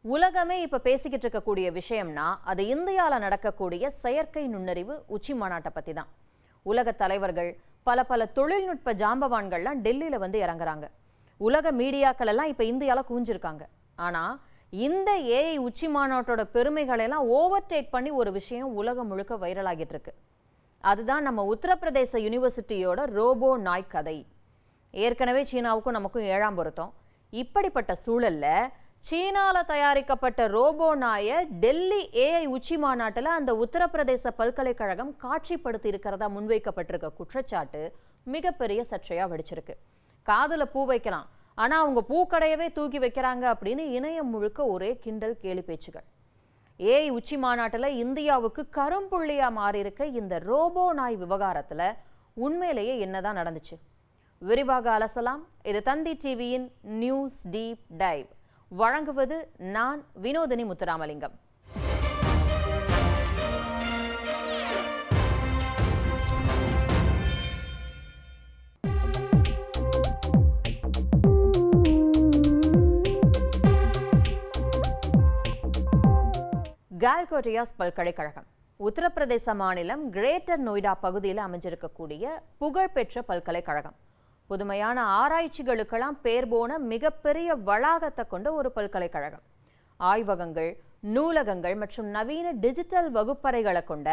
உலகமே இப்ப பேசிக்கிட்டு இருக்கக்கூடிய விஷயம்னா அது இந்தியால நடக்கக்கூடிய செயற்கை நுண்ணறிவு உச்சி மாநாட்டை பத்தி தான். உலக தலைவர்கள் பல தொழில்நுட்ப ஜாம்பவான்கள்லாம் டெல்லியில வந்து இறங்குறாங்க. உலக மீடியாக்கள் எல்லாம் இப்ப இந்தியால குவிஞ்சிருக்காங்க. ஆனா இந்த ஏஐ உச்சி மாநாட்டோட பெருமைகளை எல்லாம் ஓவர்டேக் பண்ணி ஒரு விஷயம் உலகம் முழுக்க வைரல் ஆகிட்டு இருக்கு. அதுதான் நம்ம உத்தரப்பிரதேச யூனிவர்சிட்டியோட ரோபோ நாய் கதை. ஏற்கனவே சீனாவுக்கும் நமக்கும் 7ஆம் பொருத்தம். இப்படிப்பட்ட சூழல்ல சீனால தயாரிக்கப்பட்ட ரோபோ நாயை டெல்லி ஏஐ உச்சி மாநாட்டில் அந்த உத்தரப்பிரதேச பல்கலைக்கழகம் காட்சிப்படுத்தி இருக்கிறதா முன்வைக்கப்பட்டிருக்க குற்றச்சாட்டு மிகப்பெரிய சர்ச்சையா வெடிச்சிருக்கு. காதுல பூ வைக்கலாம், ஆனா அவங்க பூக்கடையவே தூக்கி வைக்கிறாங்க அப்படின்னு இணையம் முழுக்க ஒரே கிண்டல் கேலி பேச்சுகள். ஏஐ உச்சி மாநாட்டில் இந்தியாவுக்கு கரும்புள்ளியா மாறி இருக்க இந்த ரோபோ நாய் விவகாரத்துல உண்மையிலேயே என்னதான் நடந்துச்சு? விரிவாக அலசலாம். இது தந்தி டிவியின் நியூஸ் டீப் டைவ். வழங்குவது நான் வினோதினி முத்துராமலிங்கம். கால்கோட்டியாஸ் பல்கலைக்கழகம் உத்தரப்பிரதேச மாநிலம் கிரேட்டர் நொய்டா பகுதியில் அமைஞ்சிருக்கக்கூடிய புகழ்பெற்ற பல்கலைக்கழகம். புதுமையான ஆராய்ச்சிகளுக்கெல்லாம் பேர் போன மிகப்பெரிய வளாகத்தை கொண்ட ஒரு பல்கலைக்கழகம். ஆய்வகங்கள், நூலகங்கள் மற்றும் நவீன டிஜிட்டல் வகுப்பறைகளை கொண்ட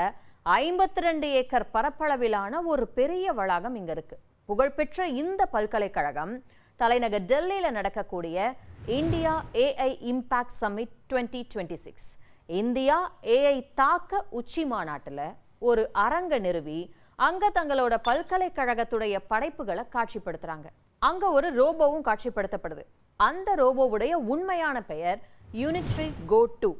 52 ஏக்கர் பரப்பளவிலான ஒரு பெரிய வளாகம் இங்க இருக்கு. புகழ்பெற்ற இந்த பல்கலைக்கழகம் தலைநகர் டெல்லியில நடக்கக்கூடிய India AI impact summit 2026 India AI தாக்க உச்சி மாநாட்டுல ஒரு அரங்க நிறுவி அங்க தங்களோட பல்கலைக்கழகத்துடைய படைப்புகளை காட்சிப்படுத்துறாங்க. அங்க ஒரு ரோபோவும் காட்சிப்படுத்தப்படுது. அந்த ரோபோவுடைய உண்மையான பெயர் யூனிட்ரி கோ 2.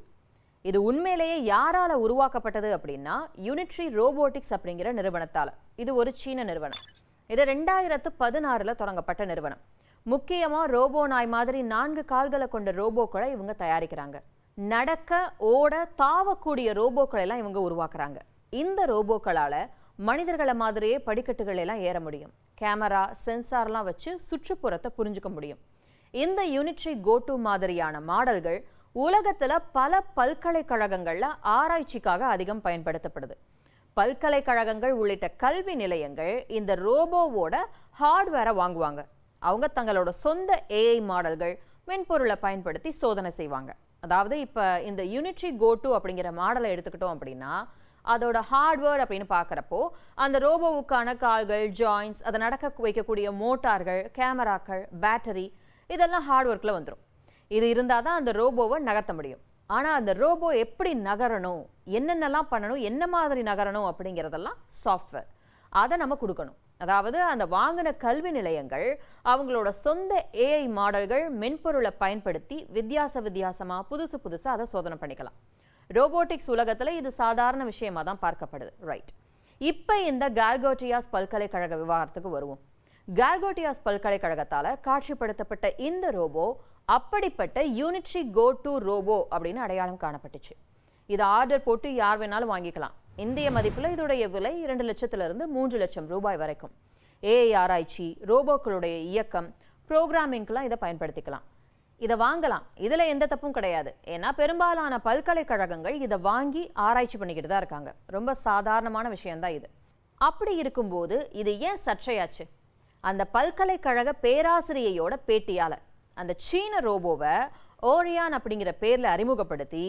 இது உண்மையிலேயே யாரால உருவாக்கப்பட்டது அப்படின்னா யூனிட்ரி ரோபோட்டிக்ஸ் அப்படிங்கிற நிறுவனத்தால. இது ஒரு சீன நிறுவனம். இது 2016 தொடங்கப்பட்ட நிறுவனம். முக்கியமா ரோபோ நாய் மாதிரி 4 கால்களை கொண்ட ரோபோக்களை இவங்க தயாரிக்கிறாங்க. நடக்க, ஓட, தாவக்கூடிய ரோபோக்களை எல்லாம் இவங்க உருவாக்குறாங்க. இந்த ரோபோக்களால மனிதர்களை மாதிரியே படிக்கட்டுகள் எல்லாம் ஏற முடியும். கேமரா, சென்சார்லாம் வச்சு சுற்றுப்புறத்தை புரிஞ்சுக்க முடியும். இந்த யூனிட்ரி கோ 2 மாதிரியான மாடல்கள் உலகத்துல பல பல்கலைக்கழகங்கள்ல ஆராய்ச்சிக்காக அதிகம் பயன்படுத்தப்படுது. பல்கலைக்கழகங்கள் உள்ளிட்ட கல்வி நிலையங்கள் இந்த ரோபோவோட ஹார்ட்வேரை வாங்குவாங்க. அவங்க தங்களோட சொந்த ஏஐ மாடல்கள், மென்பொருளை பயன்படுத்தி சோதனை செய்வாங்க. அதாவது இப்ப இந்த யூனிட்ரி கோ 2 அப்படிங்கிற மாடலை எடுத்துக்கிட்டோம் அப்படின்னா அதோட ஹார்ட்வேர் அப்படின்னு பார்க்குறப்போ அந்த ரோபோவுக்கான கால்கள், ஜாயின்ஸ், அதை நடக்க வைக்கக்கூடிய மோட்டார்கள், கேமராக்கள், பேட்டரி இதெல்லாம் ஹார்ட்வேர்க்கில் வந்துடும். இது இருந்தால் தான் அந்த ரோபோவை நகர்த்த முடியும். ஆனால் அந்த ரோபோ எப்படி நகரணும், என்னென்னலாம் பண்ணணும், என்ன மாதிரி நகரணும் அப்படிங்கிறதெல்லாம் சாஃப்ட்வேர். அதை நம்ம கொடுக்கணும். அதாவது அந்த வாங்கின கல்வி நிலையங்கள் அவங்களோட சொந்த ஏஐ மாடல்கள், மென்பொருளை பயன்படுத்தி வித்தியாசமாக புதுசாக அதை சோதனை பண்ணிக்கலாம். ரோபோட்டிக்ஸ் உலகத்துல இது சாதாரண விஷயமா தான் பார்க்கப்படுது. ரைட். இப்ப இந்த கால்கோட்டியாஸ் பல்கலைக்கழக விவகாரத்துக்கு வருவோம். கால்கோட்டியாஸ் பல்கலைக்கழகத்தால காட்சிப்படுத்தப்பட்ட இந்த ரோபோ அப்படிப்பட்ட யூனிட்ரி கோ 2 ரோபோ அப்படின்னு அடையாளம் காணப்பட்டுச்சு. இது ஆர்டர் போட்டு யார் வேணாலும் வாங்கிக்கலாம். இந்திய மதிப்புல இதோடைய விலை 2 லட்சத்திலிருந்து 3 லட்சம் ரூபாய் வரைக்கும். ஏஐ ஆராய்ச்சி, ரோபோக்களுடைய இயக்கம், ப்ரோக்ராமிங்க்கெல்லாம் இதை பயன்படுத்திக்கலாம். இதை வாங்கலாம், இதுல எந்த தப்பும் கிடையாது. ஏன்னா பெரும்பாலான பல்கலைக்கழகங்கள் இதை வாங்கி ஆராய்ச்சி பண்ணிக்கிட்டு தான் இருக்காங்க. ரொம்ப சாதாரணமான விஷயம்தான் இது. அப்படி இருக்கும்போது இது ஏன் சர்ச்சையாச்சு? அந்த பல்கலைக்கழக பேராசிரியையோட பேட்டியால அந்த சீன ரோபோவை ஓரியான் அப்படிங்கிற பேர்ல அறிமுகப்படுத்தி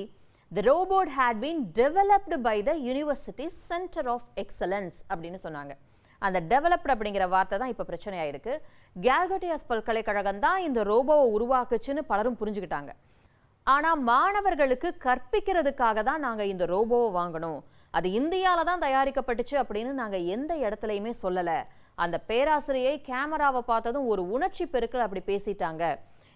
the robot had been developed by the University Center of Excellence அப்படின்னு சொன்னாங்க. அந்த டெவலப்ட் அப்படிங்கிற வார்த்தை தான் இப்போ பிரச்சனையாயிருக்கு. கால்கோட்டியாஸ் பல்கலைக்கழகம் தான் இந்த ரோபோவை உருவாக்குச்சுன்னு பலரும் புரிஞ்சுக்கிட்டாங்க. ஆனால் மாணவர்களுக்கு கற்பிக்கிறதுக்காக தான் நாங்கள் இந்த ரோபோவை வாங்கணும், அது இந்தியாவில தான் தயாரிக்கப்பட்டுச்சு அப்படின்னு நாங்கள் எந்த இடத்துலையுமே சொல்லலை. அந்த பேராசிரியை கேமராவை பார்த்ததும் ஒரு உணர்ச்சி பெருக்கல் அப்படி பேசிட்டாங்க.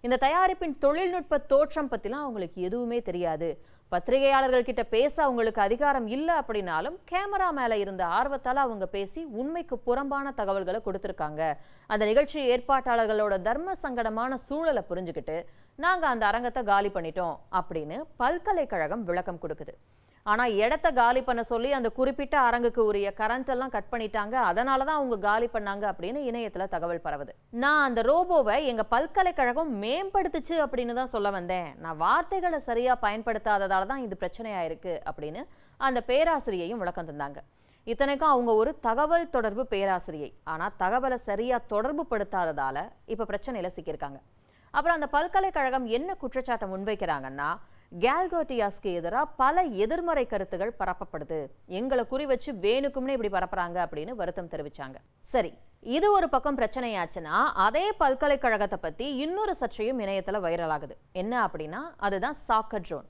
இந்த தயாரிப்பின் தொழில்நுட்ப தோற்றம் பற்றிலாம் அவங்களுக்கு எதுவுமே தெரியாது. பத்திரிகையாளர்கள் கிட்ட பேச அவங்களுக்கு அதிகாரம் இல்லை அப்படின்னாலும் கேமரா மேல இருந்த ஆர்வத்தால் அவங்க பேசி உண்மைக்கு புறம்பான தகவல்களை கொடுத்துருக்காங்க. அந்த நிகழ்ச்சி ஏற்பாட்டாளர்களோட தர்ம சங்கடமான சூழலை புரிஞ்சுக்கிட்டு நாங்க அந்த அரங்கத்தை காலி பண்ணிட்டோம் அப்படின்னு பல்கலைக்கழகம் விளக்கம் கொடுக்குது. ஆனா இடத்த காலி பண்ண சொல்லி அந்த குறிப்பிட்ட அரங்குக்கு உரிய கரண்ட் எல்லாம் கட் பண்ணிட்டாங்க, அதனாலதான் அவங்க காலி பண்ணாங்க அப்படின்னு இணையத்துல தகவல் பரவுது. நான் அந்த ரோபோவை எங்க பல்கலைக்கழகம் மேம்படுத்துச்சு அப்படின்னு தான் சொல்ல வந்தேன். நான் வார்த்தைகளை சரியா பயன்படுத்தாததால தான் இது பிரச்சனையாயிருக்கு அப்படின்னு அந்த பேராசிரியையும் விளக்கம் தந்தாங்க. இத்தனைக்கும் அவங்க ஒரு தகவல் தொடர்பு பேராசிரியை. ஆனா தகவலை சரியா தொடர்பு படுத்தாததால இப்ப பிரச்சனையில சிக்கியிருக்காங்க. அப்புறம் அந்த பல்கலைக்கழகம் என்ன குற்றச்சாட்டை முன்வைக்கிறாங்கன்னா, கேல்கோட்டியாஸ்க்கு எதிராக பல எதிர்மறை கருத்துகள் பரப்பப்படுது, எங்களை குறி வச்சு வேணுக்கும்னே இப்படி பரப்புறாங்க அப்படின்னு வருத்தம் தெரிவிச்சாங்க. சரி, இது ஒரு பக்கம் பிரச்சனையாச்சுன்னா அதே பல்கலைக்கழகத்தை பத்தி இன்னொரு சர்ச்சையும் இணையத்துல வைரல் ஆகுது. என்ன அப்படின்னா, அதுதான் சாக்கர் ட்ரோன்,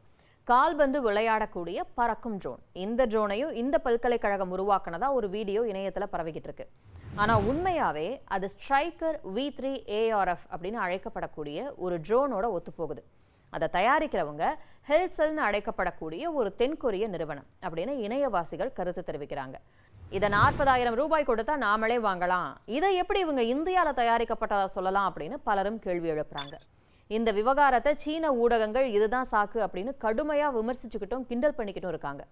கால்பந்து விளையாடக்கூடிய பறக்கும் ட்ரோன். இந்த ட்ரோனையும் இந்த பல்கலைக்கழகம் உருவாக்குனதா ஒரு வீடியோ இணையத்துல பரவிக்கிட்டு இருக்கு. ஆனா உண்மையாவே அது ஸ்ட்ரைக்கர் V3 ARF அப்படின்னு அழைக்கப்படக்கூடிய ஒரு ட்ரோனோட ஒத்துப்போகுது. அதை தயாரிக்கிறவங்க ஹெல்செல்னு அழைக்கப்படக்கூடிய ஒரு தென்கொரிய நிறுவனம் அப்படின்னு இணையவாசிகள் கருத்து தெரிவிக்கிறாங்க. இதை 40,000 ரூபாய் கொடுத்தா நாமளே வாங்கலாம், இதை எப்படி இவங்க இந்தியாவில் தயாரிக்கப்பட்டதா சொல்லலாம் அப்படின்னு பலரும் கேள்வி எழுப்புறாங்க. இந்த விவகாரத்தை சீன ஊடகங்கள் இதுதான் சாக்கு அப்படின்னு கடுமையா விமர்சிச்சுக்கிட்டும் கிண்டல் பண்ணிக்கிட்டும் இருக்காங்க.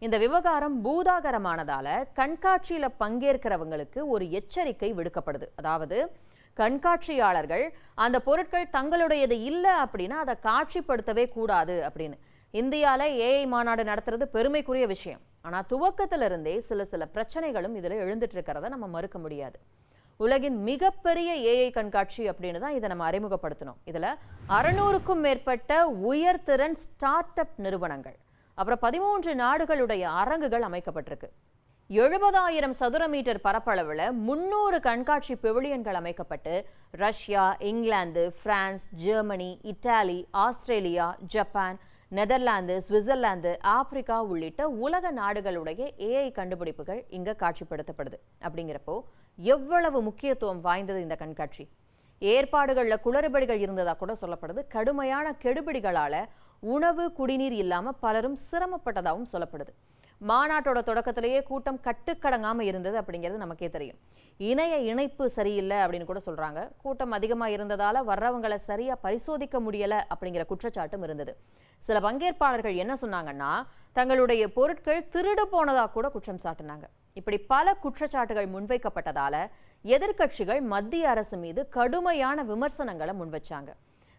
இந்த விவகாரம் பூதாகரமானதால கண்காட்சியில பங்கேற்கிறவங்களுக்கு ஒரு எச்சரிக்கை விடுக்கப்படுது. அதாவது கண்காட்சியாளர்கள் அந்த பொருட்கள் தங்களுடையது இல்லை அப்படின்னா அதை காட்சிப்படுத்தவே கூடாது அப்படின்னு. இந்தியால ஏஐ மாநாடு நடத்துறது பெருமைக்குரிய விஷயம். ஆனா துவக்கத்திலிருந்தே சில பிரச்சனைகளும் இதுல எழுந்துட்டு இருக்கிறத நம்ம மறுக்க முடியாது. உலகின் மிகப்பெரிய ஏஐ கண்காட்சி அப்படின்னு தான் இதை நம்ம அறிமுகப்படுத்தணும். இதுல 600க்கும் மேற்பட்ட உயர்திறன் ஸ்டார்ட் அப் நிறுவனங்கள், அப்புறம் 13 நாடுகளுடைய அரங்குகள் அமைக்கப்பட்டிருக்கு. 70,000 சதுர மீட்டர் பரப்பளவில் 300 கண்காட்சி பெவிலியன்கள் அமைக்கப்பட்டு Russia, England, France, Germany, Italy, Australia, Japan, Netherlands, Switzerland, Africa உள்ளிட்ட உலக நாடுகளுடைய ஏஐ கண்டுபிடிப்புகள் இங்க காட்சிப்படுத்தப்படுது. அப்படிங்கிறப்போ எவ்வளவு முக்கியத்துவம் வாய்ந்தது இந்த கண்காட்சி. ஏற்பாடுகளில் குளறுபடிகள் இருந்ததா கூட சொல்லப்படுது. கடுமையான கெடுபிடிகளால உணவு குடிநீர் இல்லாம பலரும் சிரமப்பட்டதாகவும் சொல்லப்படுது. மாநாட்டோட தொடக்கத்திலேயே கூட்டம் கட்டுக்கடங்காம இருந்தது அப்படிங்கிறது நமக்கே தெரியும். இணைய இணைப்பு சரியில்லை அப்படின்னு கூட சொல்றாங்க. கூட்டம் அதிகமா இருந்ததால வர்றவங்களை சரியா பரிசோதிக்க முடியல அப்படிங்கிற குற்றச்சாட்டும் இருந்தது. சில பங்கேற்பாளர்கள் என்ன சொன்னாங்கன்னா, தங்களுடைய பொருட்கள் திருடு போனதா கூட குற்றம் சாட்டினாங்க. இப்படி பல குற்றச்சாட்டுகள் முன்வைக்கப்பட்டதால எதிர்க்கட்சிகள் மத்திய அரசு மீது கடுமையான விமர்சனங்களை முன்வச்சாங்க.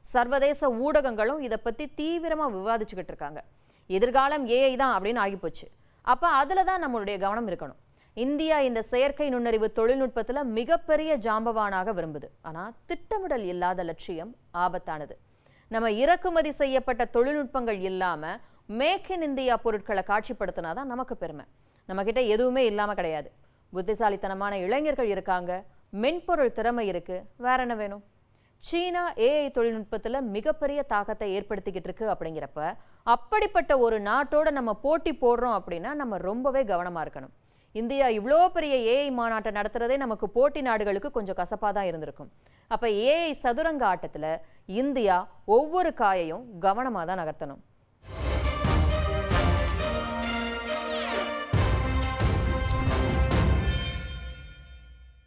சர்வதேச ஊடகங்களும் இதை பத்தி தீவிரமா விவாதிச்சுக்கிட்டு இருக்காங்க. எதிர்காலம் ஏஐ தான் அப்படின்னு ஆகிப்போச்சு. அப்ப அதுல தான் நம்மளுடைய கவனம் இருக்கணும். இந்தியா இந்த செயற்கை நுண்ணறிவு தொழில்நுட்பத்துல மிகப்பெரிய ஜாம்பவானாக விரும்புது. ஆனா திட்டமிடல் இல்லாத லட்சியம் ஆபத்தானது. நம்ம இறக்குமதி செய்யப்பட்ட தொழில்நுட்பங்கள் இல்லாம மேக் இன் இந்தியா பொருட்களை காட்சிப்படுத்தினாதான் நமக்கு பெருமை. நம்ம கிட்ட எதுவுமே இல்லாம கிடையாது. புத்திசாலித்தனமான இளைஞர்கள் இருக்காங்க, மென்பொருள் திறமை இருக்கு, வேற என்ன வேணும்? சீனா ஏஐ தொழில்நுட்பத்துல மிகப்பெரிய தாக்கத்தை ஏற்படுத்திக்கிட்டு இருக்கு. அப்படிங்கிறப்ப அப்படிப்பட்ட ஒரு நாட்டோட நம்ம போட்டி போடுறோம் அப்படின்னா நம்ம ரொம்பவே கவனமா இருக்கணும். இந்தியா இவ்வளோ பெரிய ஏஐ மாநாட்டை நடத்துறதே நமக்கு போட்டி நாடுகளுக்கு கொஞ்சம் கசப்பாக தான் இருந்திருக்கும். அப்ப ஏஐ சதுரங்க ஆட்டத்துல இந்தியா ஒவ்வொரு காயையும் கவனமாக தான் நகர்த்தணும்.